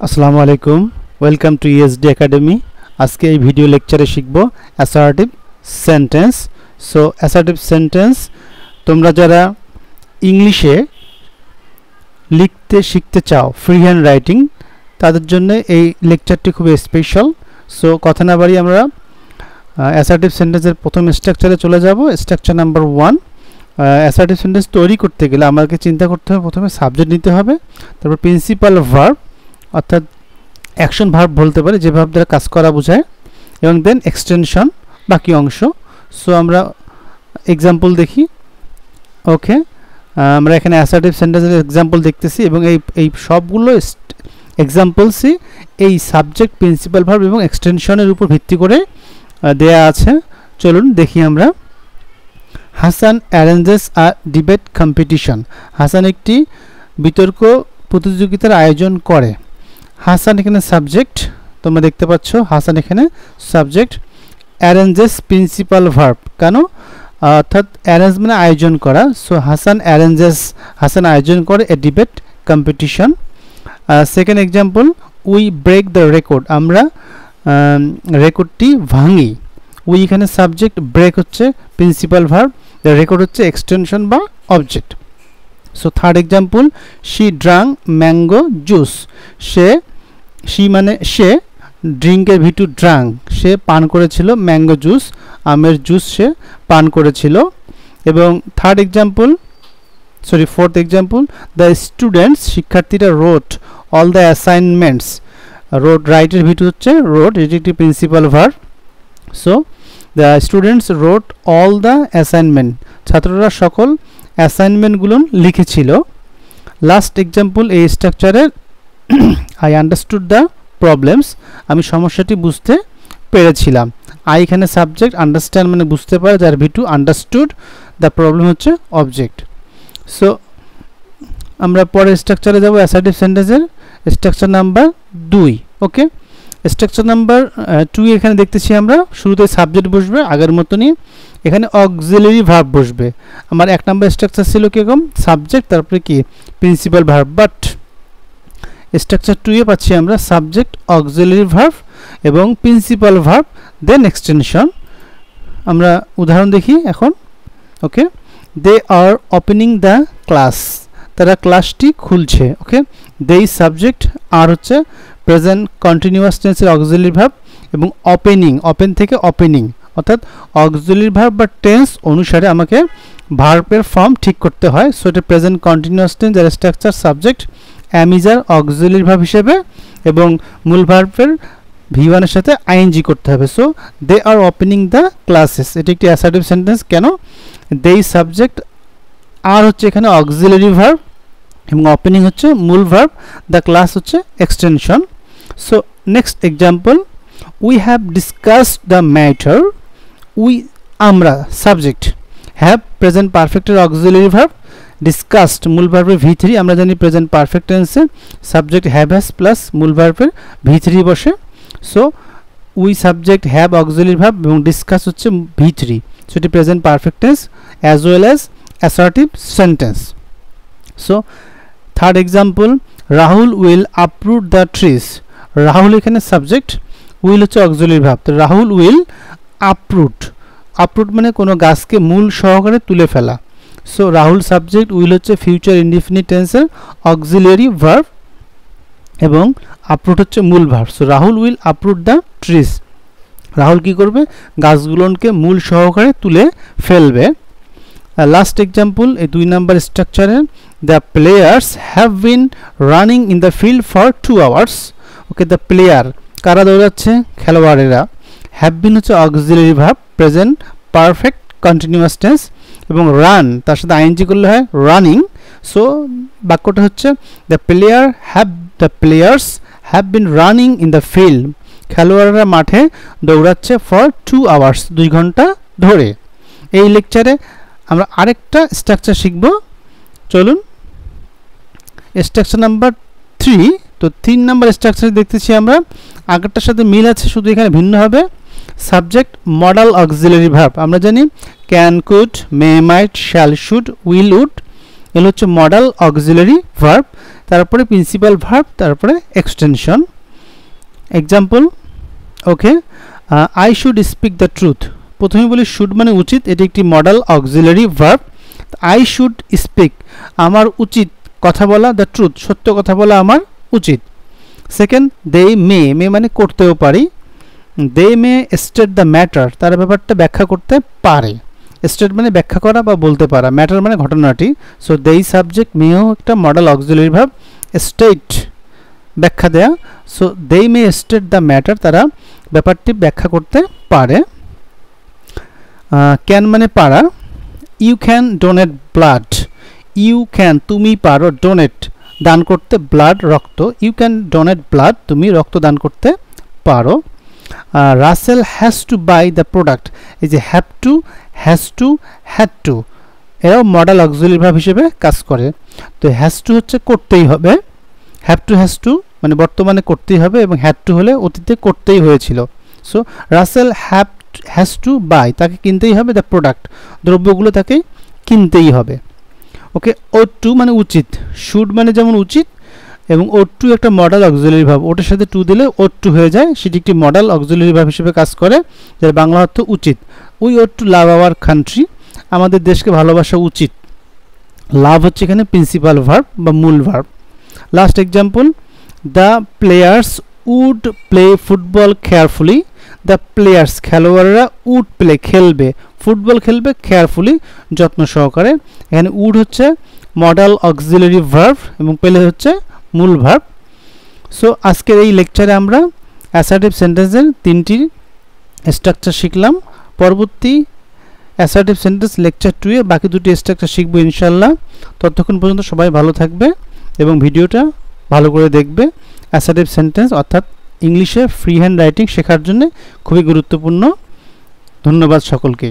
আসসালামু আলাইকুম, welcome to ESD academy. আজকে এই ভিডিও লেকচারে শিখব assertive sentence. So assertive sentence তোমরা যারা ইংলিশে লিখতে শিখতে চাও, ফ্রি হ্যান্ড রাইটিং, তাদের জন্য এই লেকচারটি খুব স্পেশাল। সো কথা না বাড়িয়ে আমরা অ্যাসার্টিভ সেন্টেন্সের প্রথম স্ট্রাকচারে চলে যাব। Structure number 1। অ্যাসার্টিভ সেন্টেন্স তৈরি করতে গেলে আমাকে চিন্তা করতে হবে, প্রথমে সাবজেক্ট নিতে হবে, তারপর প্রিন্সিপাল ভার্ব অর্থাৎ অ্যাকশন ভার্ব বলতে পারি, যে ভার্ব দ্বারা কাজ করা বোঝায়, এবং দেন এক্সটেনশন বাকি অংশ। সো আমরা এক্সাম্পল দেখি। ওকে, আমরা এখানে অ্যাসার্টিভ সেন্টেন্সের এক্সাম্পল দেখতেছি এবং এই সবগুলো এক্সাম্পলসই এই সাবজেক্ট, প্রিন্সিপাল ভার্ব এবং এক্সটেনশনের উপর ভিত্তি করে দেয়া আছে। চলুন দেখি আমরা। হাসান অ্যারেঞ্জেস আ ডিবেট কম্পিটিশন। হাসান একটি বিতর্ক প্রতিযোগিতার আয়োজন করে। হাসান এখানে সাবজেক্ট, তোমরা দেখতে পাচ্ছ হাসান এখানে সাবজেক্ট। অ্যারেঞ্জেস প্রিন্সিপাল ভার্ব, কেন? অর্থাৎ অ্যারেঞ্জ মানে আয়োজন করা। সো হাসান অ্যারেঞ্জেস, হাসান আয়োজন করে a debate competition. Second example, we break the record, আমরা রেকর্ডটি ভাঙি। উই এখানে সাবজেক্ট, ব্রেক হচ্ছে প্রিন্সিপাল ভার্ব, দ্য রেকর্ড হচ্ছে এক্সটেনশন বা object. So third example, she drank mango juice, সে মানে সে, ড্রিঙ্কের ভিটু ড্রাঙ্ক, সে পান করেছিল ম্যাঙ্গো জুস, আমের জুস সে পান করেছিল। এবং ফোর্থ এক্সাম্পল, দ্য স্টুডেন্টস, শিক্ষার্থীরা রোট অল দ্য অ্যাসাইনমেন্টস, রাইটের ভিটু হচ্ছে রোট, এটি একটি principal verb. So the students rote all the assignment, ছাত্ররা সকল অ্যাসাইনমেন্টগুলো লিখেছিল। লাস্ট এক্সাম্পল এই স্ট্রাকচারের, আই আন্ডারস্টুড দ্য প্রবলেমস, আমি সমস্যাটি বুঝতে পেরেছিলাম। আই এখানে সাবজেক্ট, আন্ডারস্ট্যান্ড মানে বুঝতে পারে, যার ভিটু আন্ডারস্টুড, দ্য প্রবলেম হচ্ছে অবজেক্ট। সো আমরা পরের স্ট্রাকচারে যাব, অ্যাসার্টিভ সেন্টেন্সের স্ট্রাকচার নাম্বার 2। ওকে, স্ট্রাকচার নাম্বার 2 এখানে দেখতেছি আমরা শুরুতে সাবজেক্ট বসবে আগের মতনই, এখানে অক্সিলারি ভার্ব বসবে। আমার 1 নম্বর স্ট্রাকচার ছিল কিরকম, সাবজেক্ট তারপরে কি প্রিন্সিপাল ভার্ব, বাট স্ট্রাকচার 2 এ পাচ্ছি আমরা সাবজেক্ট, অক্সিলারি ভার্ব এবং প্রিন্সিপাল ভার্ব, দেন এক্সটেনশন। আমরা উদাহরণ দেখি এখন। ওকে, দে আর ওপেনিং দ্য ক্লাস, তারা ক্লাসটি খুলছে। ওকে, দে সাবজেক্ট, আর হচ্ছে প্রেজেন্ট কন্টিনিউয়াস টেন্সের অক্সিলারি ভার্ব, এবং ওপেনিং, ওপেন থেকে ওপেনিং, অর্থাৎ অক্সিলারি ভার্ব বা টেন্স অনুসারে আমাকে ভার্বের ফর্ম ঠিক করতে হয়। সো এটা প্রেজেন্ট কন্টিনিউয়াস টেন্স, যার structure subject, am is R auxiliary verb হিসেবে, এবং মূল ভার্বের V1 এর সাথে আইএনজি করতে হবে। So they are opening the classes, এটি একটি অ্যাসার্টিভ সেন্টেন্স। কেন? দে সাবজেক্ট, আর হচ্ছে এখানে অক্সিলারি ভার্ব, এবং ওপেনিং হচ্ছে মূল ভার্ব, দ্য ক্লাস হচ্ছে extension. So next example, we have discussed the matter, we আমরা সাবজেক্ট, হ্যাভ প্রেজেন্ট পারফেক্টের অক্সিলারি ভার্ব, ডিসকাসড মূল ভার্বের V3, আমরা জানি প্রেজেন্ট পারফেক্ট টেন্সে সাবজেক্ট হ্যাভ হ্যাজ প্লাস মূল ভার্বের V3 বসে। So we subject, have auxiliary verb এবং ডিসকাস হচ্ছে V3, সো এটি present perfect tense as well as assertive sentence. So third example, Rahul will uproot the trees, Rahul এখানে subject, will হচ্ছে auxiliary verb, তো Rahul will আপরুট, আপরুট মানে কোনো গাছকে মূল সহকারে তুলে ফেলা। সো রাহুল সাবজেক্ট, উইল হচ্ছে ফিউচার ইনডিফিনিট টেন্সের অক্সিলারি ভার্ব, এবং আপরুট হচ্ছে মূল verb. So Rahul will uproot the trees, Rahul কি করবে, গাছগুলোকে মূল সহকারে তুলে ফেলবে। লাস্ট এক্সাম্পল এই 2 নম্বর স্ট্রাকচারে, the players have been running in the field for 2 hours. Okay, the player, কারা দৌড়াচ্ছে, খেলোয়াড়েরা। হ্যাভ বিন হচ্ছে auxiliary verb, present perfect continuous tense, এবং রান তার সাথে আইএনজি করলে হয় রানিং। সো বাক্যটা হচ্ছে the players have been running in the field, খেলোয়াড়রা মাঠে দৌড়াচ্ছে ফর 2 আওয়ার্স, 2 ঘন্টা ধরে। এই লেকচারে আমরা আরেকটা স্ট্রাকচার শিখব। চলুন, স্ট্রাকচার নাম্বার 3। তো 3 নম্বর স্ট্রাকচার দেখতেছি আমরা, আগেরটার সাথে মিল আছে, শুধু এখানে ভিন্ন হবে। সাবজেক্ট, মডাল অক্সিলারি ভার্ব, আমরা জানি can, could, may, might, shall, should, will, would, এগুলো হচ্ছে মডাল অক্সিলারি ভার্ব। তারপরে প্রিন্সিপাল ভার্ব, তারপরে extension. Example, okay, I should speak the truth. প্রথমে বলি শুড মানে উচিত, এটি একটি modal auxiliary verb. I should speak, আমার উচিত কথা বলা, দ্য ট্রুথ, সত্য কথা বলা আমার উচিত। সেকেন্ড, দে মে, মে মানে করতেও পারি। দে মে স্টেট দ্য ম্যাটার, তারা ব্যাপারটা ব্যাখ্যা করতে পারে। স্টেট মানে ব্যাখ্যা করা বা বলতে পারা, ম্যাটার মানে ঘটনাটি। সো দেই সাবজেক্ট, মেও একটা মডেল অক্সিলারি ভার্ব। স্টেট ব্যাখ্যা দেয়া, সো দেই মে স্টেট দ্য ম্যাটার, তারা ব্যাপারটি ব্যাখ্যা করতে পারে। ক্যান মানে পারা। You can donate blood, you can তুমি পারো, ডোনেট দান করতে, ব্লাড রক্ত, ইউ ক্যান ডোনেট ব্লাড, তুমি রক্ত দান করতে পারো। Russell has to buy the product, এই যে have to, has to, had to, এরাও মডেল অক্সিলারি ভার্ব হিসেবে কাজ করে। তো হ্যাজ টু হচ্ছে করতেই হবে, হ্যাভ টু হ্যাজ টু মানে বর্তমানে করতেই হবে, এবং হ্যাড টু হলে অতীতে করতেই হয়েছিল। So Russell has to buy, তাকে কিনতেই হবে, দ্য প্রোডাক্ট, দ্রব্যগুলো তাকে কিনতেই হবে। ওকে, ওট টু মানে উচিত, শুড মানে যেমন উচিত, এবং ওট টু একটা মডেল অক্সিলারি ভার্ব, ওটার সাথে টু দিলে ওট টু হয়ে যায়, সেটি একটি মডেল অক্সিলারি ভার্ব হিসেবে কাজ করে, যার বাংলা অর্থ উচিত। We ought to love our country, আমাদের দেশকে ভালোবাসা উচিত। লাভ হচ্ছে এখানে প্রিন্সিপাল ভার্ব বা মূল verb. Last example, the players would play football carefully, the players খেলোয়াড়রা উড প্লে খেলবে, ফুটবল খেলবে, কেয়ারফুলি যত্ন সহকারে। এখানে উড হচ্ছে মডেল অক্সিলারি ভার্ব এবং প্লে হচ্ছে মূল ভার্ব। সো আজকের এই লেকচারে আমরা অ্যাসার্টিভ সেন্টেন্সের 3টি স্ট্রাকচার শিখলাম। পরবর্তী অ্যাসার্টিভ সেন্টেন্স লেকচার 2 এ বাকি 2টি স্ট্রাকচার শিখবো ইনশাল্লাহ। ততক্ষণ পর্যন্ত সবাই ভালো থাকবে এবং ভিডিওটা ভালো করে দেখবে। অ্যাসার্টিভ সেন্টেন্স অর্থাৎ ইংলিশে ফ্রি হ্যান্ড রাইটিং শেখার জন্য খুবই গুরুত্বপূর্ণ। ধন্যবাদ সকলকে।